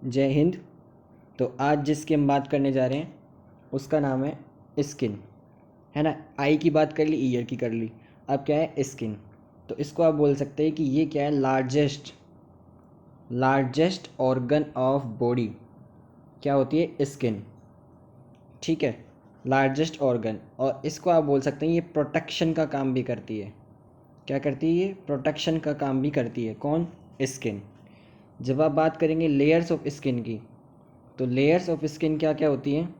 जय हिंद। तो आज जिसकी हम बात करने जा रहे हैं उसका नाम है स्किन, है ना। आई की बात कर ली, ईयर की कर ली, अब क्या है स्किन। तो इसको आप बोल सकते हैं कि ये क्या है, लार्जेस्ट ऑर्गन ऑफ बॉडी क्या होती है, स्किन। ठीक है, लार्जेस्ट ऑर्गन। और इसको आप बोल सकते हैं ये प्रोटेक्शन का काम भी करती है। क्या करती है ये, प्रोटेक्शन का काम भी करती है। कौन, स्किन। जब आप बात करेंगे लेयर्स ऑफ स्किन की, तो लेयर्स ऑफ स्किन क्या क्या होती हैं,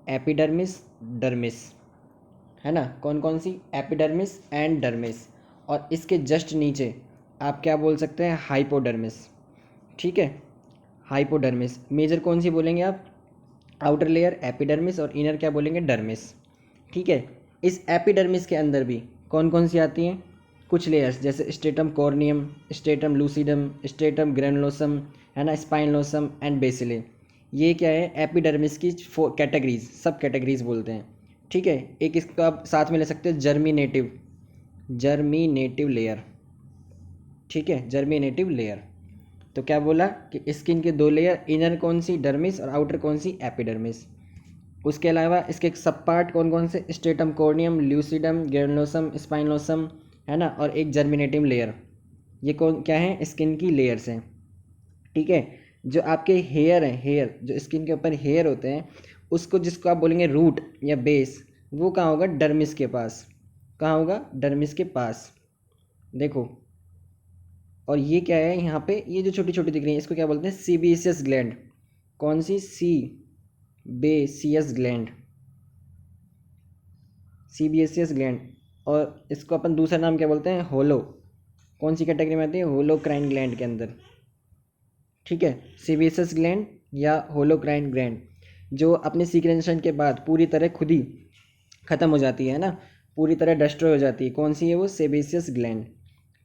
एपिडर्मिस, डर्मिस, है ना। कौन कौन सी, एपिडर्मिस एंड डर्मिस। और इसके जस्ट नीचे आप क्या बोल सकते हैं, हाइपोडर्मिस। ठीक है, हाइपोडर्मिस। मेजर कौन सी बोलेंगे आप, आउटर लेयर एपिडर्मिस और इनर क्या बोलेंगे, डर्मिस। ठीक है, इस एपिडर्मिस के अंदर भी कौन कौन सी आती हैं, कुछ लेयर्स, जैसे stratum corneum, stratum lucidum, stratum granulosum, है ना, स्पाइनोसम एंड बेसिले। ये क्या है, एपिडर्मिस की कैटेगरीज, सब कैटेगरीज बोलते हैं। ठीक है, एक इसको आप साथ में ले सकते हैं, जर्मीनेटिव लेयर। ठीक है, जर्मीनेटिव लेयर। तो क्या बोला कि स्किन के दो लेयर, इनर कौन सी, डर्मिस, और आउटर कौन सी, एपिडर्मिस। उसके अलावा इसके सब पार्ट कौन कौन से, stratum corneum, lucidum, granulosum, spinosum, है ना, और एक जर्मिनेटिव लेयर। ये कौन क्या है, स्किन की लेयर्स हैं। ठीक है, जो आपके हेयर हैं, हेयर जो स्किन के ऊपर हेयर होते हैं, उसको जिसको आप बोलेंगे रूट या बेस, वो कहाँ होगा, डर्मिस के पास। कहाँ होगा, डर्मिस के पास। देखो, और ये क्या है यहाँ पे, ये जो छोटी छोटी दिख रही है इसको क्या बोलते हैं, सीबेसियस ग्लैंड। कौन सी, सीबेसियस ग्लैंड, सीबेसियस ग्लैंड। और इसको अपन दूसरा नाम क्या बोलते हैं, होलो। कौन सी कैटेगरी में आती है, होलोक्राइन ग्लैंड के अंदर। ठीक है, सीबेसियस ग्लैंड या होलोक्राइन ग्लैंड, जो अपने सीक्रेशन के बाद पूरी तरह खुद ही ख़त्म हो जाती है ना, पूरी तरह डिस्ट्रॉय हो जाती है। कौन सी है वो, सेबेसियस ग्लैंड।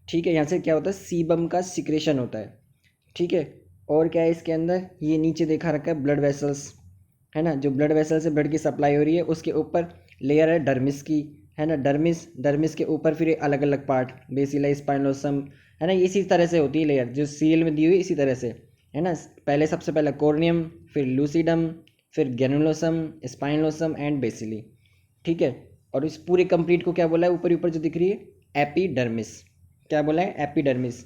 ठीक है, यहाँ से क्या होता है, सीबम का सिक्रेशन होता है। ठीक है, और क्या है इसके अंदर, ये नीचे देखा रखा है ब्लड वेसल्स, है ना, जो ब्लड वेसल से ब्लड की सप्लाई हो रही है, उसके ऊपर लेयर है डर्मिस की, है ना, डर्मिस, डर्मिस के ऊपर फिर अलग अलग पार्ट, बेसिला, स्पाइनोसम, है ना। इसी तरह से होती है लेयर, जो सीरियल में दी हुई इसी तरह से, है ना। पहले सबसे पहले कॉर्नियम, फिर लूसिडम, फिर ग्रेनुलोसम, स्पाइनोसम एंड बेसिली। ठीक है, और इस पूरे कंप्लीट को क्या बोला है, ऊपर ऊपर जो दिख रही है, एपिडर्मिस। क्या बोला है, एपिडर्मिस।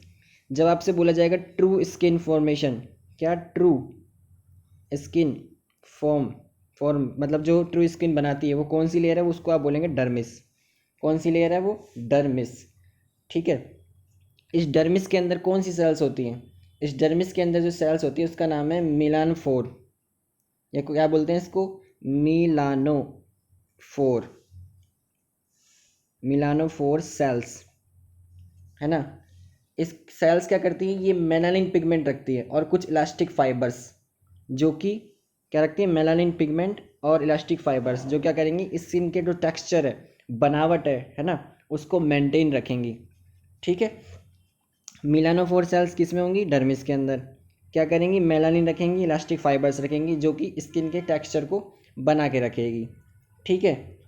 जब आपसे बोला जाएगा ट्रू स्किन फॉर्मेशन, क्या, ट्रू स्किन फॉर्म मतलब जो ट्रू स्किन बनाती है वो कौन सी लेयर है, उसको आप बोलेंगे डर्मिस। कौन सी लेयर है वो, डर्मिस। ठीक है, इस डर्मिस के अंदर कौन सी सेल्स होती हैं, इस डर्मिस के अंदर जो सेल्स होती है उसका नाम है मिलानोफोर, या क्या बोलते हैं इसको, मिलानोफोर, मिलानोफोर सेल्स, है ना। इस सेल्स क्या करती हैं, ये मेलानिन पिगमेंट रखती है और कुछ इलास्टिक फाइबर्स, जो कि क्या रखती है, मेलानिन पिगमेंट और इलास्टिक फाइबर्स, जो क्या करेंगी, स्किन के जो टेक्सचर है, बनावट है ना, उसको मेंटेन रखेंगी। ठीक है, मिलानोफोर सेल्स किस में होंगी, डर्मिस के अंदर। क्या करेंगी, मेलानिन रखेंगी, इलास्टिक फाइबर्स रखेंगी, जो कि स्किन के टेक्सचर को बना के रखेगी। ठीक है,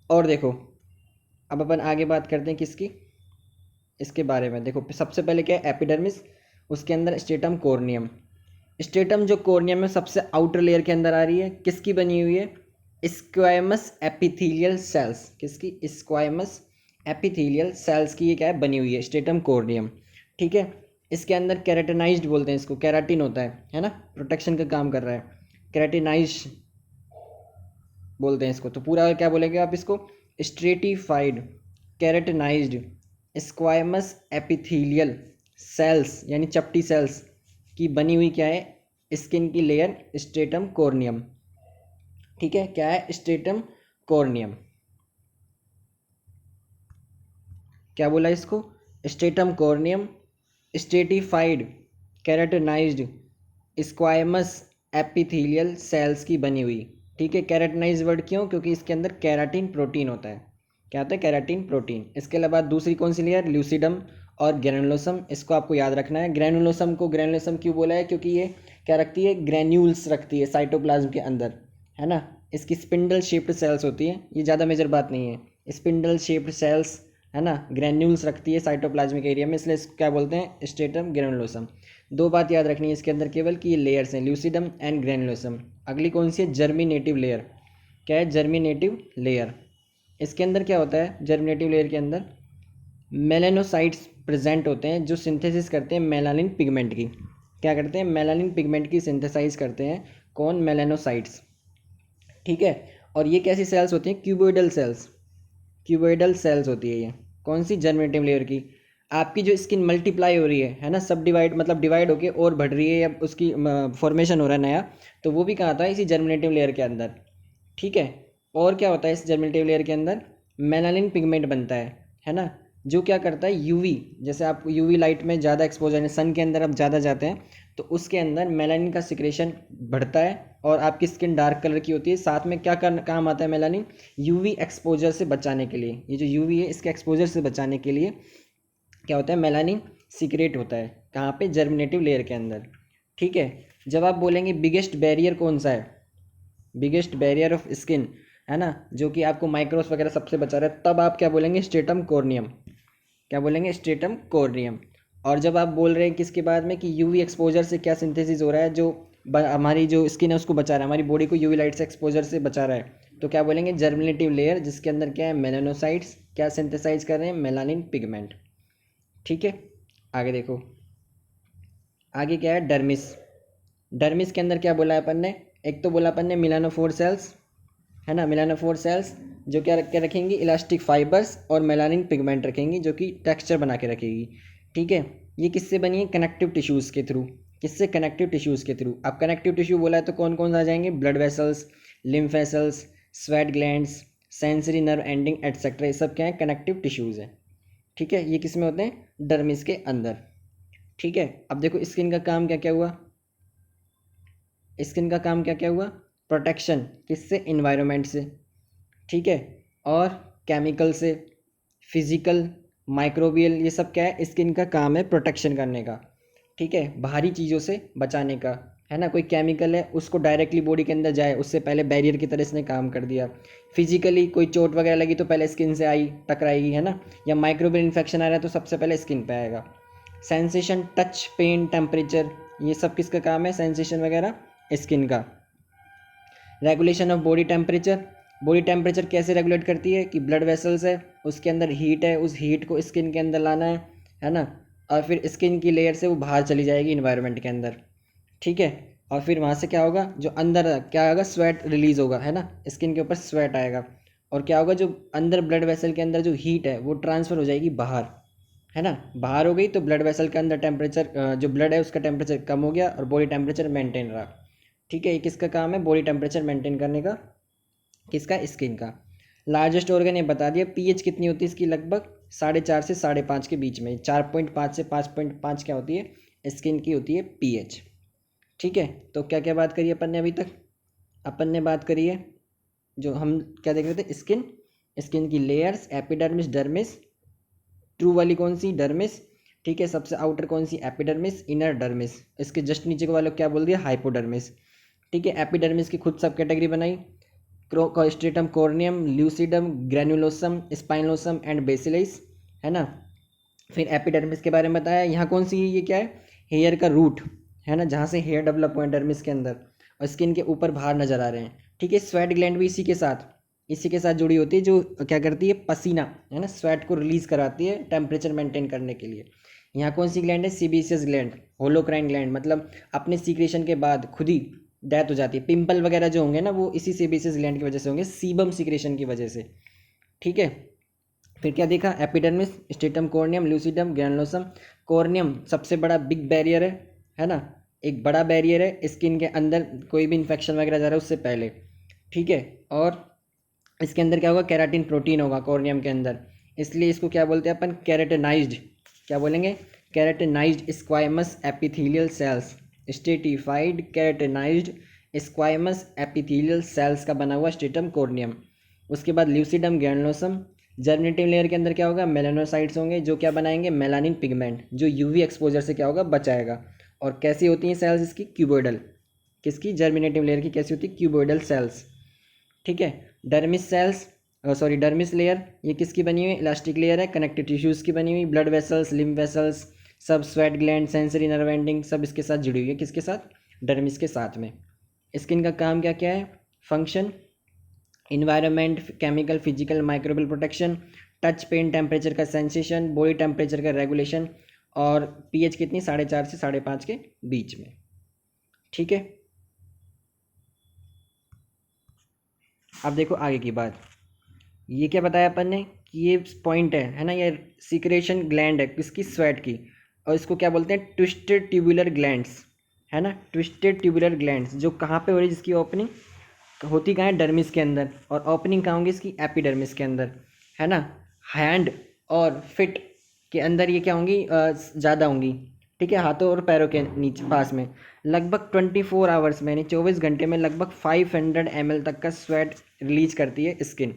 और देखो, अब अपन आगे बात करते हैं किसकी, इसके बारे में। देखो, सबसे पहले क्या है, एपिडर्मिस, उसके अंदर स्ट्रेटम कॉर्नियम। स्ट्रेटम जो कॉर्नियम में सबसे आउटर लेयर के अंदर आ रही है, किसकी बनी हुई है, स्क्वायमस एपिथेलियल सेल्स। किसकी, स्क्वायमस एपिथेलियल सेल्स की ये क्या है, बनी हुई है, स्ट्रेटम कॉर्नियम। ठीक है, इसके अंदर कैराटिनाइज्ड बोलते हैं इसको, कैराटिन होता है ना, प्रोटेक्शन का काम कर रहा है, कैराटिनाइज्ड बोलते हैं इसको। तो पूरा क्या बोलेंगे आप इसको, stratified keratinised squamous epithelial sales, यानी चपटी सेल्स की बनी हुई क्या है, स्किन की लेयर, स्ट्रेटम कॉर्नियम। ठीक है, क्या है, स्ट्रेटम कॉर्नियम। क्या बोला इसको, stratum corneum, stratified keratinised squamous epithelial cells की बनी हुई। ठीक है, कैराटिनाइज वर्ड क्यों, क्योंकि इसके अंदर कैराटिन प्रोटीन होता है। क्या होता है, कैराटिन प्रोटीन। इसके अलावा दूसरी कौन सी लेयर, ल्यूसिडम और ग्रेनुलोसम, इसको आपको याद रखना है। ग्रेनुलोसम को ग्रेनुलोसम क्यों बोला है, क्योंकि ये क्या रखती है, ग्रेन्यूल्स रखती है साइटोप्लाज्म के अंदर, है ना। इसकी स्पिंडल शेप्ड सेल्स होती हैं, ये ज़्यादा मेजर बात नहीं है, स्पिंडल शेप्ड सेल्स, है ना, ग्रेन्यूल्स रखती है साइटोप्लाज्मिक एरिया में, इसलिए इसको क्या बोलते हैं, स्ट्रेटम ग्रेनुलोसम। दो बात याद रखनी है इसके अंदर केवल कि ये लेयर्स हैं, ल्यूसिडम एंड ग्रेनुलोसम। अगली कौन सी है? Germinative layer. क्या है? Germinative layer. इसके अंदर क्या होता है? जर्मिनेटिव लेयर के अंदर मेलानोसाइट्स प्रेजेंट होते हैं जो सिंथेसिस करते हैं मेलानिन पिगमेंट की। क्या करते हैं? मेलानिन पिगमेंट की सिंथेसाइज करते हैं। कौन? मेलानोसाइट्स। ठीक है। और ये कैसी सेल्स होती हैं? Cuboidal sales. क्यूबोइडल सेल्स होती है ये। कौन सी? जर्मिनेटिव लेयर की। आपकी जो स्किन मल्टीप्लाई हो रही है ना, सब डिवाइड मतलब डिवाइड होके और बढ़ रही है या उसकी फॉर्मेशन हो रहा है नया, तो वो भी कहाँ आता है? इसी जर्मिनेटिव लेयर के अंदर। ठीक है। और क्या होता है इस जर्मिनेटिव लेयर के अंदर? मेलानिन पिगमेंट बनता है ना, जो क्या करता है? यूवी, जैसे आप यूवी लाइट में ज़्यादा एक्सपोजर है, सन के अंदर आप ज़्यादा जाते हैं, तो उसके अंदर मेलानिन का सिक्रेशन बढ़ता है और आपकी स्किन डार्क कलर की होती है। साथ में क्या काम आता है मेलानिन? यूवी एक्सपोजर से बचाने के लिए। ये जो यूवी है इसके एक्सपोजर से बचाने के लिए क्या होता है? मेलानिन सीक्रेट होता है। कहाँ पे? जर्मिनेटिव लेयर के अंदर। ठीक है। जब आप बोलेंगे बिगेस्ट बैरियर कौन सा है? बिगेस्ट बैरियर ऑफ स्किन, है ना, जो कि आपको माइक्रोस वगैरह सबसे बचा रहा है, तब आप क्या बोलेंगे? Stratum corneum. क्या बोलेंगे? Stratum corneum. और जब आप बोल रहे हैं किसके बाद में कि यूवी एक्सपोजर से क्या सिंथेसिस हो रहा है, जो हमारी जो स्किन है उसको बचा रहा है, हमारी बॉडी को यूवी लाइट से एक्सपोजर से बचा रहा है, तो क्या बोलेंगे? जर्मिनेटिव लेयर, जिसके अंदर क्या है? मेलानोसाइट्स क्या सिंथेसाइज कर रहे हैं? Melanin pigment. ठीक है। आगे देखो, आगे क्या है? डर्मिस। डर्मिस के अंदर क्या बोला है अपन ने? एक तो बोला अपन ने मिलानोफोर सेल्स, है ना, मिलानोफोर सेल्स जो क्या रखेंगी? इलास्टिक फाइबर्स और मेलानिन पिगमेंट रखेंगी, जो कि टेक्सचर बना के रखेगी। ठीक है। ये किससे बनी है? कनेक्टिव टिश्यूज़ के थ्रू। किससे? कनेक्टिव टिश्यूज़ के थ्रू। अब कनेक्टिव टिश्यू बोला है तो कौन कौन आ जाएंगे? Blood vessels, lymph vessels, sweat glands, sensory nerve ending etcetera, ये सब क्या है? कनेक्टिव टिश्यूज़ हैं। ठीक है। ये किस में होते हैं? डर्मिस के अंदर। ठीक है। अब देखो स्किन का काम क्या क्या हुआ? स्किन का काम क्या क्या हुआ? प्रोटेक्शन। किससे? इन्वायरमेंट से। ठीक है। और केमिकल से, फिजिकल, माइक्रोबियल, ये सब क्या है? स्किन का काम है प्रोटेक्शन करने का। ठीक है। बाहरी चीज़ों से बचाने का, है ना। कोई केमिकल है उसको डायरेक्टली बॉडी के अंदर जाए उससे पहले बैरियर की तरह इसने काम कर दिया। फिजिकली कोई चोट वगैरह लगी तो पहले स्किन से आई, टकराएगी, है ना। या माइक्रोबियल इन्फेक्शन आ रहा है तो सबसे पहले स्किन पे आएगा। सेंसेशन, टच, पेन, टेम्परेचर, ये सब किसका काम है? सेंसेशन वगैरह स्किन का। Regulation of body temperature. Body temperature कैसे रेगुलेट करती है? कि ब्लड वेसल्स है, उसके अंदर हीट है, उस हीट को स्किन के अंदर लाना है ना, और फिर स्किन की लेयर से वो बाहर चली जाएगी इन्वायरमेंट के अंदर। ठीक है। और फिर वहाँ से क्या होगा? जो अंदर क्या होगा? स्वेट रिलीज होगा, है ना, स्किन के ऊपर स्वेट आएगा। और क्या होगा? जो अंदर ब्लड वेसल के अंदर जो हीट है वो ट्रांसफ़र हो जाएगी बाहर, है ना। बाहर हो गई तो ब्लड वेसल के अंदर टेम्परेचर, जो ब्लड है उसका टेम्परेचर कम हो गया और बॉडी टेम्परेचर मेंटेन रहा। ठीक है। ये किसका काम है? बॉडी टेम्परेचर मेंटेन करने का। किसका? स्किन का। लार्जेस्ट ऑर्गन ये बता दिया। पीएच कितनी होती है इसकी? लगभग 4.5 से 5.5 के बीच में। 4.5 से 5.5 क्या होती है? स्किन की होती है पीएच। ठीक है। तो क्या क्या बात करी अपन ने अभी तक? अपन ने बात करी है, जो हम क्या देख रहे थे? स्किन, स्किन की लेयर्स, एपिडर्मिस, डर्मिस। ट्रू वाली कौन सी? डर्मिस। ठीक है। सबसे आउटर कौन सी? एपिडर्मिस। Inner dermis. इसके जस्ट नीचे को वालों क्या बोल दिया? हाइपोडर्मिस। ठीक है। एपिडर्मिस की खुद सब कैटेगरी बनाई, stratum corneum, lucidum, granulosum, spinosum and basalis, है ना। फिर एपिडर्मिस के बारे में बताया। यहाँ कौन सी? ये क्या है? हेयर का रूट, है ना, जहाँ से हेयर डेवलप हुआ है डर्मिस के अंदर, और स्किन के ऊपर बाहर नजर आ रहे हैं। ठीक है। स्वेट ग्लैंड भी इसी के साथ जुड़ी होती है, जो क्या करती है? पसीना, है ना, स्वेट को रिलीज कराती है टेम्परेचर मेंटेन करने के लिए। यहाँ कौन सी ग्लैंड है? सीबेसियस ग्लैंड, होलोक्राइन ग्लैंड, मतलब अपने सीक्रेशन के बाद खुद ही डेथ हो जाती है। पिंपल वगैरह जो होंगे ना वो इसी सेबेसियस ग्लैंड की वजह से होंगे, सीबम सीक्रेशन की वजह से। ठीक है। फिर क्या देखा? Epidermis, stratum corneum, lucidum, granulosum. Corneum सबसे बड़ा बिग बैरियर है ना, एक बड़ा बैरियर है स्किन के अंदर, कोई भी इन्फेक्शन वगैरह जा रहा है उससे पहले। ठीक है। और इसके अंदर क्या होगा? केराटिन प्रोटीन होगा कॉर्नियम के अंदर, इसलिए इसको क्या बोलते हैं अपन? केराटिनाइज्ड। क्या बोलेंगे? Keratinized squamous epithelial cells. Stratified keratinized squamous epithelial cells का बना हुआ स्ट्रेटम कोर्नियम। उसके बाद ल्यूसिडम, ग्रैनुलोसम। जर्मिनेटिव लेयर के अंदर क्या होगा? मेलानोसाइट्स होंगे, जो क्या बनाएंगे? मेलानिन पिगमेंट, जो यूवी एक्सपोजर से क्या होगा? बचाएगा। और कैसी होती हैं सेल्स इसकी? क्यूबोइडल। किसकी? जर्मिनेटिव लेयर की कैसी होती है? Cuboidal cells. ठीक है। Dermis cells, sorry dermis layer, ये किसकी बनी हुई? इलास्टिक लेयर है, कनेक्टिव टिश्यूज़ की बनी हुई, ब्लड वेसल्स, लिम्फ वेसल्स, सब sweat gland, sensory nerve ending सब इसके साथ जुड़ी हुई है। किसके साथ? डर्मिस के साथ में। स्किन का काम क्या क्या है? Function, environment, chemical, physical, microbial protection, touch, pain, temperature का सेंसेशन, बॉडी टेम्परेचर का रेगुलेशन, और पीएच कितनी? 4.5 से 5.5 के बीच में। ठीक है, अब देखो आगे की बात। ये क्या बताया अपन ने कि ये पॉइंट है ना, ये सिक्रेशन ग्लैंड है किसकी? स्वेट की। और इसको क्या बोलते हैं? ट्विस्टेड ट्यूबुलर ग्लैंड्स, है ना, ट्विस्टेड ट्यूबुलर ग्लैंड्स। जो कहाँ पे हो रही है? जिसकी ओपनिंग होती कहाँ है? डर्मिस के अंदर। और ओपनिंग कहाँ होंगी इसकी? एपिडर्मिस के अंदर, है ना। हैंड और फिट के अंदर ये क्या होंगी? ज़्यादा होंगी। ठीक है, हाथों और पैरों के नीचे पास में। लगभग 24 आवर्स में, यानी 24 घंटे में लगभग 500 ml तक का स्वेट रिलीज करती है स्किन,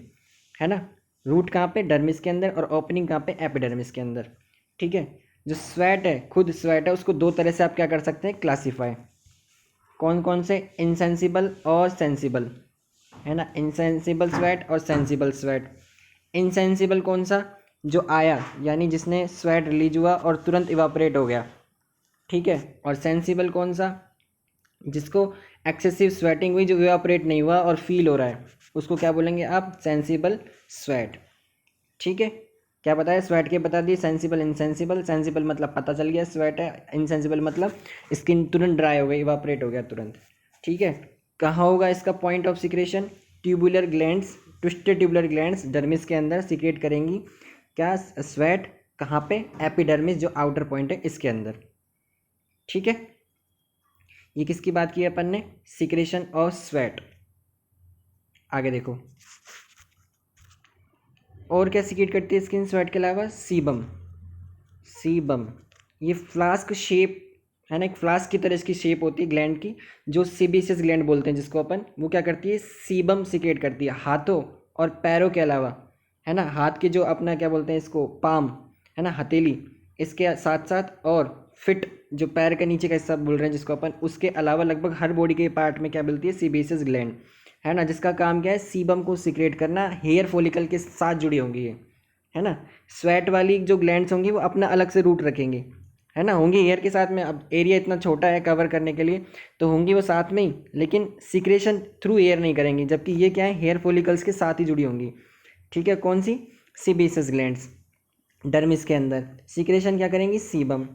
है ना। रूट कहाँ पे? डर्मिस के अंदर। और ओपनिंग कहाँ पे? एपिडर्मिस के अंदर। ठीक है, जो स्वेट है, खुद स्वेट है, उसको दो तरह से आप क्या कर सकते हैं? क्लासीफाई। कौन कौन से? इनसेंसिबल और सेंसिबल, है ना। इनसेंसिबल स्वेट और सेंसिबल स्वेट। इनसेंसिबल कौन सा? जो आया, यानी जिसने स्वेट रिलीज हुआ और तुरंत इवापोरेट हो गया। ठीक है, और सेंसिबल कौन सा? जिसको एक्सेसिव स्वेटिंग हुई, जो इवापोरेट नहीं हुआ और फील हो रहा है, उसको क्या बोलेंगे आप? Sensible sweat. ठीक है, क्या बताया? स्वेट के बता दिए, सेंसिबल, इनसेंसिबल। सेंसिबल मतलब पता चल गया स्वेट है, इनसेंसिबल मतलब स्किन तुरंत ड्राई हो गई, इवापोरेट हो गया तुरंत। ठीक है, कहाँ होगा इसका point of secretion? Tubular glands, twisted tubular glands dermis के अंदर सिक्रेट करेंगी क्या? स्वेट। कहाँ पे? एपिडर्मिस, जो आउटर पॉइंट है इसके अंदर। ठीक है, ये किसकी बात की है अपन ने? Secretion of sweat. आगे देखो, और क्या सिक्रेट करती है स्किन स्वेट के अलावा? सीबम। सीबम, ये फ्लास्क शेप, है ना, एक फ्लास्क की तरह इसकी शेप होती है ग्लैंड की, जो सीबेसियस ग्लैंड बोलते हैं जिसको अपन। वो क्या करती है? सीबम सिक्रेट करती है हाथों और पैरों के अलावा, है ना। हाथ के जो अपना क्या बोलते हैं इसको? पाम, है ना, हथेली, इसके साथ साथ, और फिट, जो पैर के नीचे का हिस्सा बोल रहे हैं जिसको अपन, उसके अलावा लगभग हर बॉडी के पार्ट में क्या मिलती है? सीबेसियस ग्लैंड, है ना, जिसका काम क्या है? सीबम को सिक्रेट करना। हेयर फॉलिकल के साथ जुड़ी होंगी ये, है ना। स्वेट वाली जो ग्लैंड्स होंगी वो अपना अलग से रूट रखेंगे, है ना, होंगी हेयर के साथ में। अब एरिया इतना छोटा है कवर करने के लिए, तो होंगी वो साथ में ही, लेकिन सिक्रेशन थ्रू एयर नहीं करेंगी। जबकि ये क्या है? हेयर फॉलिकल्स के साथ ही जुड़ी होंगी। ठीक है, कौन सी? सीबेसियस ग्लैंड्स डर्मिस के अंदर। सिक्रेशन क्या करेंगी? सीबम।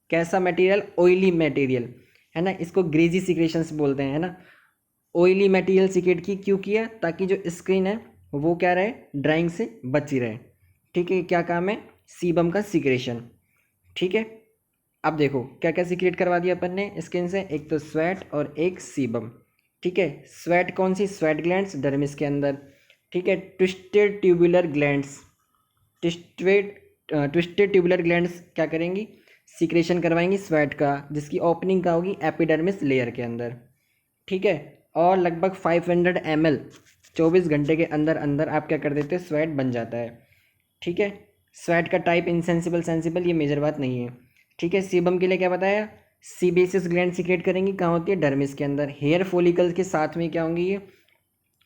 कैसा मटेरियल? ऑयली मटेरियल, है ना, इसको ग्रेजी सिक्रेशंस बोलते हैं, है ना। ऑयली मटेरियल सिक्रेट की क्यों किया? ताकि जो स्किन है वो क्या रहे? ड्राइंग से बची रहे। ठीक है, क्या काम है? सीबम का सिक्रेशन। ठीक है, अब देखो क्या क्या सिक्रेट करवा दिया अपन ने स्किन से? एक तो स्वेट और एक सीबम। ठीक है, स्वेट कौन सी? स्वेट ग्लैंड्स डर्मिस के अंदर। ठीक है, twisted tubular glands, twisted twisted tubular glands क्या करेंगी? सिक्रेशन करवाएंगी स्वेट का, जिसकी ओपनिंग का होगी? एपिडर्मिस लेयर के अंदर। ठीक है, और लगभग 500 ml 24 घंटे के अंदर अंदर आप क्या कर देते हो? स्वेट बन जाता है। ठीक है, स्वेट का टाइप इनसेंसिबल, सेंसिबल, ये मेजर बात नहीं है। ठीक है, सीबम के लिए क्या बताया? सीबेसियस ग्लैंड सिक्रेट करेंगी, कहाँ होती है? डर्मिस के अंदर। हेयर फॉलिकल्स के साथ में क्या होंगी? ये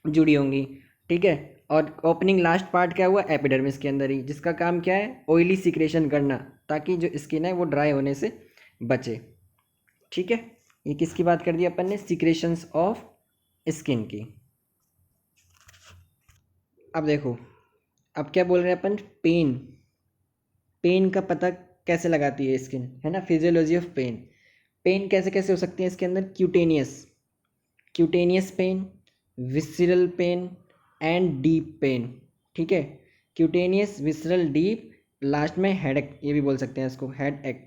जुड़ी होंगी। ठीक है, और ओपनिंग लास्ट पार्ट क्या हुआ? एपिडर्मिस के अंदर ही, जिसका काम क्या है? ऑयली सिक्रेशन करना, ताकि जो स्किन है वो ड्राई होने से बचे। ठीक है, ये किसकी बात कर दी अपन ने? सिक्रेशंस ऑफ स्किन की। अब देखो, अब क्या बोल रहे हैं अपन? पेन। पेन का पता कैसे लगाती है स्किन, है ना, फिजियोलॉजी ऑफ पेन। पेन कैसे कैसे हो सकती है इसके अंदर? Cutaneous, cutaneous pain, visceral pain and deep pain. ठीक है, क्यूटेनियस, विसरल, डीप, लास्ट में हेडेक, ये भी बोल सकते हैं इसको, हेड एक।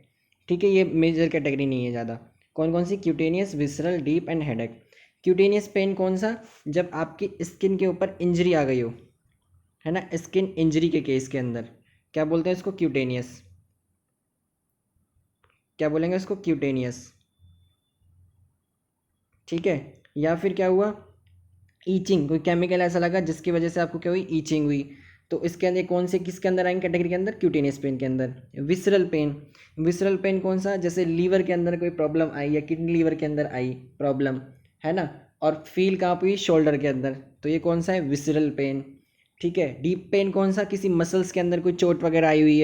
ठीक है, ये मेजर कैटेगरी नहीं है ज़्यादा। कौन कौन सी? Cutaneous, visceral, deep and headache. Cutaneous pain कौन सा? जब आपकी स्किन के ऊपर इंजरी आ गई हो, है ना, स्किन इंजरी के केस के अंदर क्या बोलते हैं इसको? क्यूटेनियस। क्या बोलेंगे इसको? क्यूटेनियस। ठीक है, या फिर क्या हुआ? ईचिंग, कोई केमिकल ऐसा लगा जिसकी वजह से आपको क्या हुई? ईचिंग हुई। तो इसके अंदर कौन से किसके अंदर आएंगे कैटेगरी के अंदर? क्यूटेनियस पेन के अंदर। विसरल पेन, विसरल पेन कौन सा? जैसे लीवर के अंदर कोई प्रॉब्लम आई या किडनी लीवर के अंदर आई प्रॉब्लम, है ना, और फील कहाँ पे हुई? शोल्डर के अंदर, तो ये कौन सा है? Visceral pain. ठीक है, डीप पेन कौन सा? किसी मसल्स के अंदर कोई चोट वगैरह आई हुई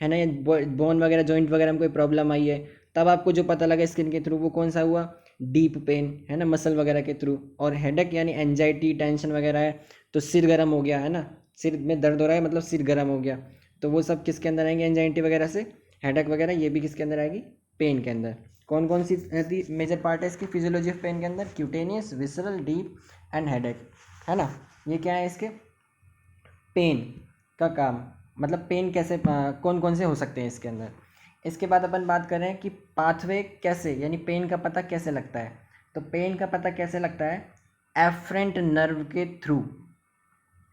है ना, या बोन वगैरह जॉइंट वगैरह में कोई प्रॉब्लम आई है, तब आपको जो पता लगा स्किन के थ्रू वो कौन सा हुआ, डीप पेन, है ना, मसल वगैरह के थ्रू। और हेडेक यानी एंजाइटी टेंशन वगैरह है, तो सिर गर्म हो गया, है ना, सिर में दर्द हो रहा है मतलब सिर गर्म हो गया, तो वो सब किसके अंदर आएंगे, एंजाइटी वगैरह से। हेडेक वगैरह ये भी किसके अंदर आएगी, पेन के अंदर। कौन कौन सी मेजर पार्ट है इसकी फिजियोलॉजी ऑफ पेन के अंदर, cutaneous, visceral, deep and headache, है ना। ये क्या है इसके पेन का काम, मतलब पेन कैसे कौन कौन से हो सकते हैं इसके अंदर। इसके बाद अपन बात करें कि पाथवे कैसे, यानी पेन का पता कैसे लगता है। तो पेन का पता कैसे लगता है, एफरेंट नर्व के थ्रू,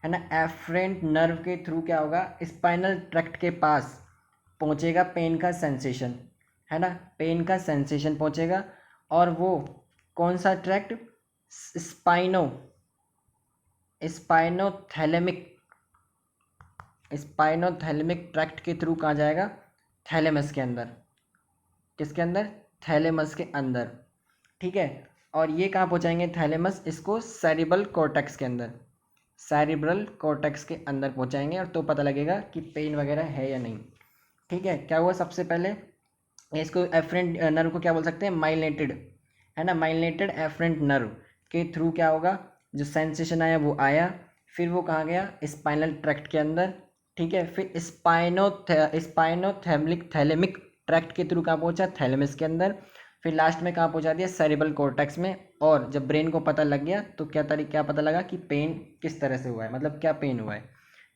है ना, एफरेंट नर्व के थ्रू क्या होगा, स्पाइनल ट्रैक्ट के पास पहुंचेगा पेन का सेंसेशन, है ना, पेन का सेंसेशन पहुंचेगा। और वो कौन सा ट्रैक्ट, स्पाइनो स्पाइनोथैलेमिक स्पाइनोथैलेमिक ट्रैक्ट के थ्रू कहाँ जाएगा, थैलेमस के अंदर, किसके अंदर, थैलेमस के अंदर, ठीक है। और ये कहाँ पहुँचाएंगे थैलेमस, इसको सेरिब्रल कॉर्टेक्स के अंदर, सेरिब्रल कॉर्टेक्स के अंदर पहुँचाएंगे, और तो पता लगेगा कि पेन वगैरह है या नहीं, ठीक है। क्या हुआ सबसे पहले, इसको एफरेंट नर्व को क्या बोल सकते हैं, माइलिनेटेड, है ना, माइलिनेटेड एफरेंट नर्व के थ्रू क्या होगा, जो सेंसेशन आया वो आया, फिर वो कहाँ गया, स्पाइनल ट्रैक्ट के अंदर, ठीक है। फिर स्पाइनोथैलेमिक थैलेमिक ट्रैक्ट के थ्रू कहाँ पहुंचा, थैलेमस के अंदर। फिर लास्ट में कहाँ पहुंचा दिया, सेरिब्रल कॉर्टेक्स में। और जब ब्रेन को पता लग गया तो क्या पता लगा कि पेन किस तरह से हुआ है, मतलब क्या पेन हुआ है,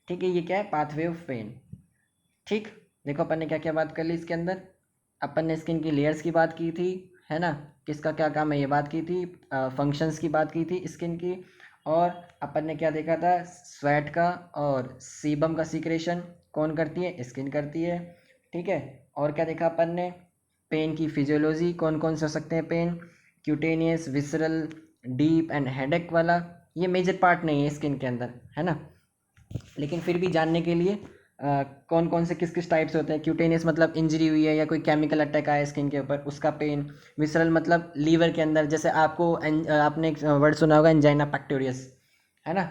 ठीक है। ये क्या है, पाथवे ऑफ पेन, ठीक। देखो अपन ने क्या क्या बात कर ली इसके अंदर, अपन ने स्किन की लेयर्स की बात की थी, है ना, किसका क्या काम है ये बात की थी, फंक्शंस की बात की थी स्किन की। और अपन ने क्या देखा था, स्वेट का और सीबम का सीक्रेशन कौन करती है, स्किन करती है, ठीक है। और क्या देखा अपन ने, पेन की फिजियोलॉजी, कौन कौन से हो सकते हैं pain, cutaneous, visceral, deep and headache वाला। ये मेजर पार्ट नहीं है स्किन के अंदर, है ना, लेकिन फिर भी जानने के लिए कौन कौन से किस किस टाइप से होते हैं। क्यूटेनियस मतलब इंजरी हुई है या कोई केमिकल अटैक आया स्किन के ऊपर उसका पेन। विसरल मतलब लीवर के अंदर, जैसे आपने एक वर्ड सुना होगा एंजाइना पैक्टोरियस, है ना,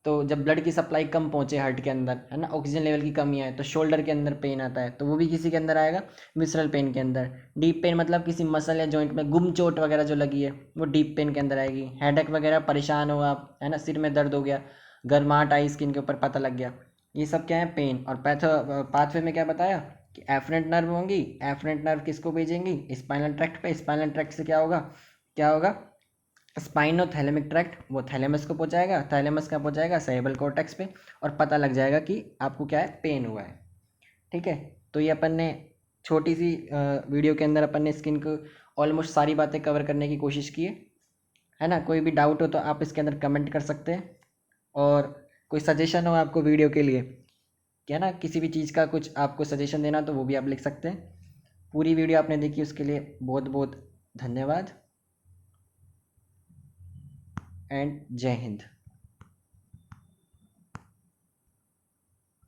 तो जब ब्लड की सप्लाई कम पहुंचे हार्ट के अंदर, है ना, ऑक्सीजन लेवल की कमी आए, तो शोल्डर के अंदर पेन आता है, तो वो भी किसी के अंदर आएगा, विसरल पेन के अंदर। डीप पेन मतलब किसी मसल या जॉइंट में गुम चोट वगैरह जो लगी है वो डीप पेन के अंदर आएगी। हेडेक वगैरह, परेशान हो आप, है ना, सिर में दर्द हो गया, गर्माहट आई स्किन के ऊपर पता लग गया, ये सब क्या है पेन। और पाथवे में क्या बताया कि एफरेंट नर्व होंगी, एफरेंट नर्व किसको भेजेंगी, स्पाइनल ट्रैक्ट पे, स्पाइनल ट्रैक्ट से क्या होगा स्पाइनोथैलेमिक ट्रैक्ट, वो थैलेमस को पहुंचाएगा, थैलेमस का पहुंचाएगा सेरेब्रल कॉर्टेक्स पे, और पता लग जाएगा कि आपको क्या है, पेन हुआ है, ठीक है। तो ये अपन ने छोटी सी वीडियो के अंदर अपन ने स्किन को ऑलमोस्ट सारी बातें कवर करने की कोशिश की है ना। कोई भी डाउट हो तो आप इसके अंदर कमेंट कर सकते हैं, और कोई सजेशन हो आपको वीडियो के लिए, क्या ना, किसी भी चीज़ का कुछ आपको सजेशन देना तो वो भी आप लिख सकते हैं। पूरी वीडियो आपने देखी उसके लिए बहुत बहुत धन्यवाद एंड जय हिंद।